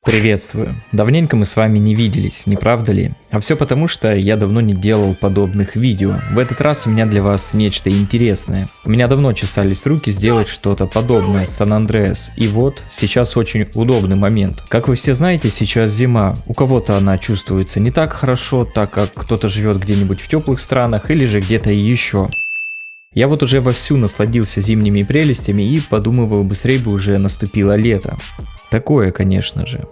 Приветствую. Давненько мы с вами не виделись, не правда ли? А все потому, что я давно не делал подобных видео. В этот раз у меня для вас нечто интересное. У меня давно чесались руки сделать что-то подобное с San Andreas. И вот, сейчас очень удобный момент. Как вы все знаете, сейчас зима. У кого-то она чувствуется не так хорошо, так как кто-то живет где-нибудь в теплых странах или же где-то еще. Я вот уже вовсю насладился зимними прелестями и подумываю, быстрее бы уже наступило лето. Такое, конечно же.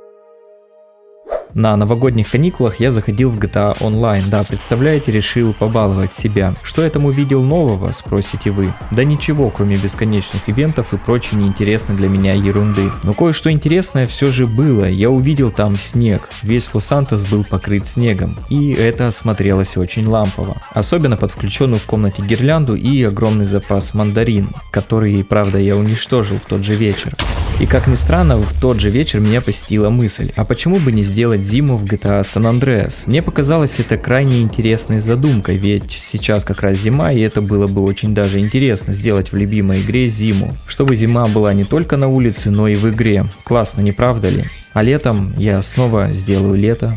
На новогодних каникулах я заходил в GTA Online, да, представляете, решил побаловать себя. Что я там увидел нового, спросите вы? Да ничего, кроме бесконечных ивентов и прочей неинтересной для меня ерунды. Но кое-что интересное все же было, я увидел там снег, весь Лос-Сантос был покрыт снегом, и это смотрелось очень лампово. Особенно под включенную в комнате гирлянду и огромный запас мандарин, который, правда, я уничтожил в тот же вечер. И как ни странно, в тот же вечер меня посетила мысль, а почему бы не сделать зиму в GTA San Andreas? Мне показалось это крайне интересной задумкой, ведь сейчас как раз зима, и это было бы очень даже интересно сделать в любимой игре зиму. Чтобы зима была не только на улице, но и в игре. Классно, не правда ли? А летом я снова сделаю лето.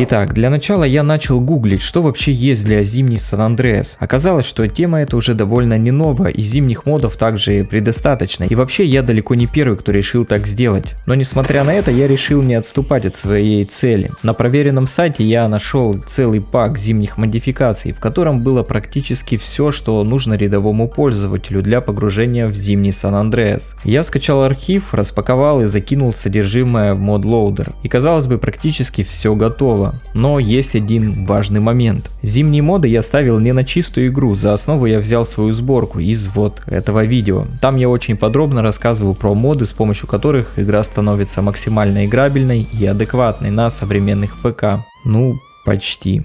Итак, для начала я начал гуглить, что вообще есть для зимней San Andreas. Оказалось, что тема эта уже довольно не новая, и зимних модов также предостаточно. И вообще я далеко не первый, кто решил так сделать. Но несмотря на это, я решил не отступать от своей цели. На проверенном сайте я нашел целый пак зимних модификаций, в котором было практически все, что нужно рядовому пользователю для погружения в зимний San Andreas. Я скачал архив, распаковал и закинул содержимое в ModLoader. И казалось бы, практически все готово. Но есть один важный момент. Зимние моды я ставил не на чистую игру, за основу я взял свою сборку из вот этого видео. Там я очень подробно рассказываю про моды, с помощью которых игра становится максимально играбельной и адекватной на современных ПК. Ну, почти.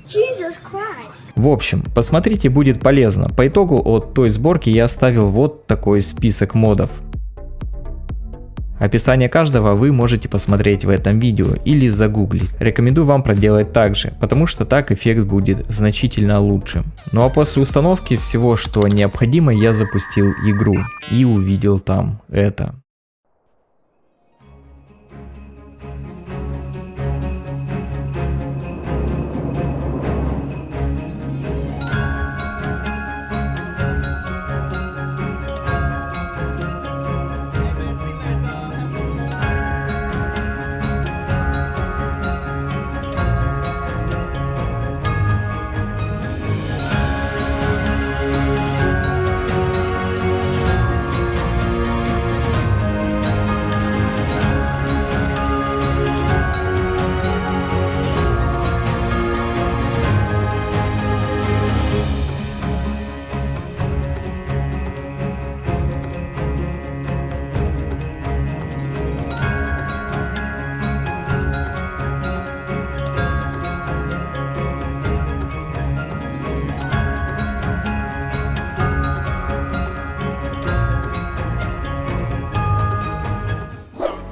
В общем, посмотрите, будет полезно. По итогу от той сборки я оставил вот такой список модов. Описание каждого вы можете посмотреть в этом видео или загуглить. Рекомендую вам проделать так же, потому что так эффект будет значительно лучше. Ну а после установки всего, что необходимо, я запустил игру и увидел там это.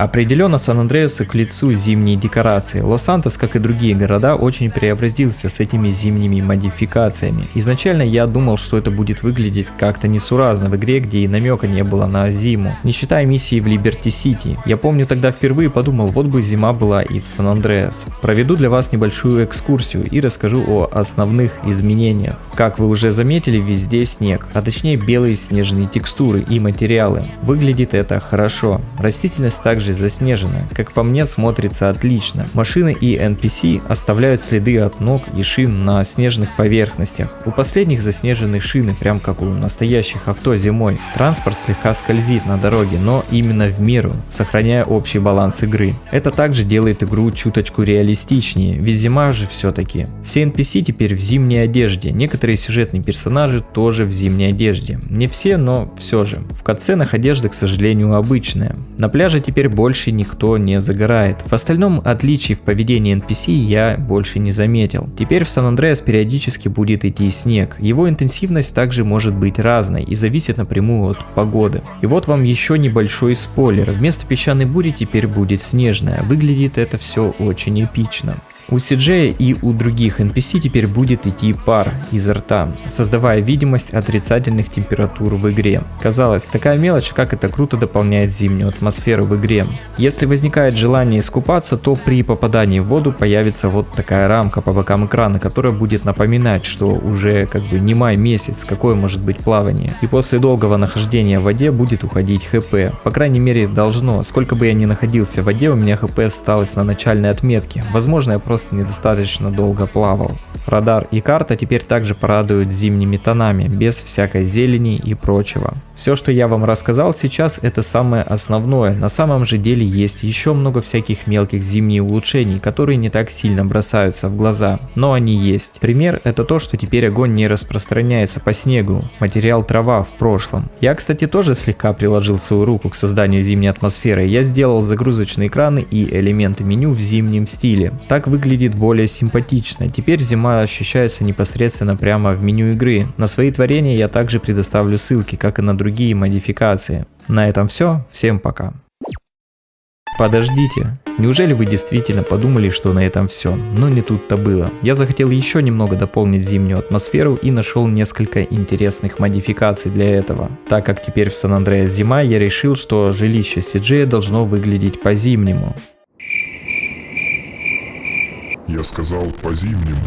Определенно Сан Андреасу к лицу зимние декорации. Лос-Сантос, как и другие города, очень преобразился с этими зимними модификациями. Изначально я думал, что это будет выглядеть как-то несуразно в игре, где и намека не было на зиму, не считая миссии в Либерти-Сити. Я помню, тогда впервые подумал, вот бы зима была и в Сан Андреас. Проведу для вас небольшую экскурсию и расскажу о основных изменениях. Как вы уже заметили, везде снег, а точнее белые снежные текстуры и материалы. Выглядит это хорошо. Растительность также заснежена, как по мне, смотрится отлично. Машины и NPC оставляют следы от ног и шин на снежных поверхностях. У последних заснежены шины, прям как у настоящих авто зимой. Транспорт слегка скользит на дороге, но именно в меру, сохраняя общий баланс игры. Это также делает игру чуточку реалистичнее, ведь зима же все-таки. Все NPC теперь в зимней одежде, некоторые сюжетные персонажи тоже в зимней одежде. Не все, но все же. В катсценах одежда, к сожалению, обычная. На пляже теперь больше никто не загорает. В остальном отличий в поведении NPC я больше не заметил. Теперь в San Andreas периодически будет идти снег. Его интенсивность также может быть разной и зависит напрямую от погоды. И вот вам еще небольшой спойлер. Вместо песчаной бури теперь будет снежная. Выглядит это все очень эпично. У CJ и у других NPC теперь будет идти пар изо рта, создавая видимость отрицательных температур в игре. Казалось, такая мелочь, как это круто дополняет зимнюю атмосферу в игре. Если возникает желание искупаться, то при попадании в воду появится вот такая рамка по бокам экрана, которая будет напоминать, что уже как бы не май месяц, какое может быть плавание. И после долгого нахождения в воде будет уходить хп. По крайней мере должно. Сколько бы я ни находился в воде, у меня хп осталось на начальной отметке. Возможно, я просто недостаточно долго плавал. Радар и карта теперь также порадуют зимними тонами, без всякой зелени и прочего. Все, что я вам рассказал сейчас, это самое основное. На самом же деле есть еще много всяких мелких зимних улучшений, которые не так сильно бросаются в глаза, но они есть. Пример — это то, что теперь огонь не распространяется по снегу, материал трава в прошлом. Я, кстати, тоже слегка приложил свою руку к созданию зимней атмосферы. Я сделал загрузочные экраны и элементы меню в зимнем стиле. Так выглядит более симпатично. Теперь зима ощущается непосредственно прямо в меню игры. На свои творения я также предоставлю ссылки, как и на другие модификации. На этом все. Всем пока. Подождите, неужели вы действительно подумали, что на этом все? Но не тут-то было. Я захотел еще немного дополнить зимнюю атмосферу и нашел несколько интересных модификаций для этого. Так как теперь в Сан-Андреас зима, я решил, что жилище CJ должно выглядеть по-зимнему. Я сказал по-зимнему.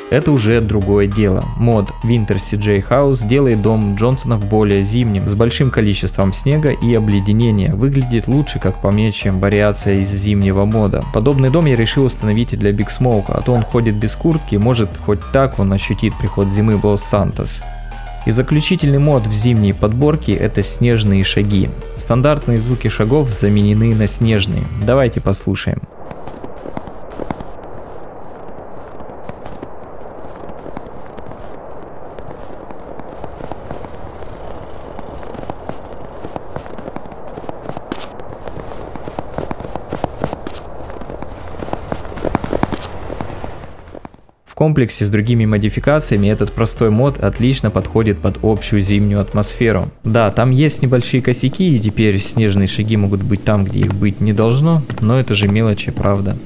Это уже другое дело. Мод Winter CJ House делает дом Джонсонов более зимним, с большим количеством снега и обледенения. Выглядит лучше, как по мне, чем вариация из зимнего мода. Подобный дом я решил установить и для Big Smoke, а то он ходит без куртки, может хоть так он ощутит приход зимы в Лос-Сантос. И заключительный мод в зимней подборке — это снежные шаги. Стандартные звуки шагов заменены на снежные. Давайте послушаем. В комплексе с другими модификациями этот простой мод отлично подходит под общую зимнюю атмосферу. Да, там есть небольшие косяки, и теперь снежные шаги могут быть там, где их быть не должно, но это же мелочи, правда.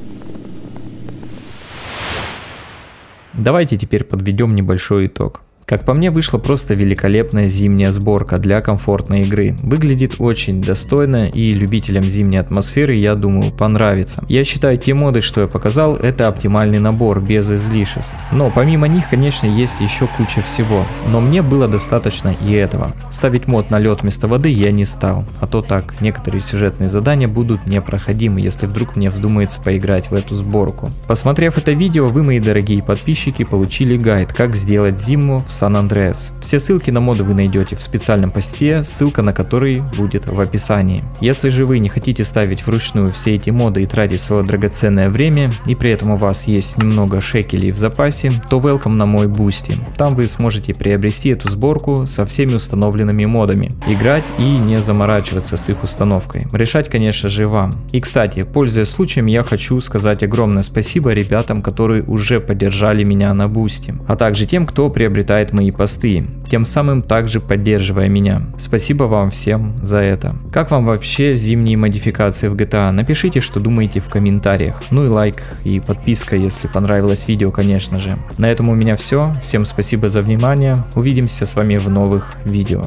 Давайте теперь подведем небольшой итог. Как по мне, вышла просто великолепная зимняя сборка для комфортной игры. Выглядит очень достойно, и любителям зимней атмосферы, я думаю, понравится. Я считаю, те моды, что я показал, это оптимальный набор, без излишеств. Но помимо них, конечно, есть еще куча всего. Но мне было достаточно и этого. Ставить мод на лед вместо воды я не стал. А то так, некоторые сюжетные задания будут непроходимы, если вдруг мне вздумается поиграть в эту сборку. Посмотрев это видео, вы, мои дорогие подписчики, получили гайд, как сделать зиму в Сан-Андреас. Все ссылки на моды вы найдете в специальном посте, ссылка на который будет в описании. Если же вы не хотите ставить вручную все эти моды и тратить свое драгоценное время, и при этом у вас есть немного шекелей в запасе, то welcome на мой Boosty. Там вы сможете приобрести эту сборку со всеми установленными модами, играть и не заморачиваться с их установкой. Решать, конечно же, вам. И, кстати, пользуясь случаем, я хочу сказать огромное спасибо ребятам, которые уже поддержали меня на Boosty, а также тем, кто приобретает мои посты, тем самым также поддерживая меня. Спасибо вам всем за это. Как вам вообще зимние модификации в GTA? Напишите, что думаете в комментариях. Ну и лайк и подписка, если понравилось видео, конечно же. На этом у меня все. Всем спасибо за внимание. Увидимся с вами в новых видео.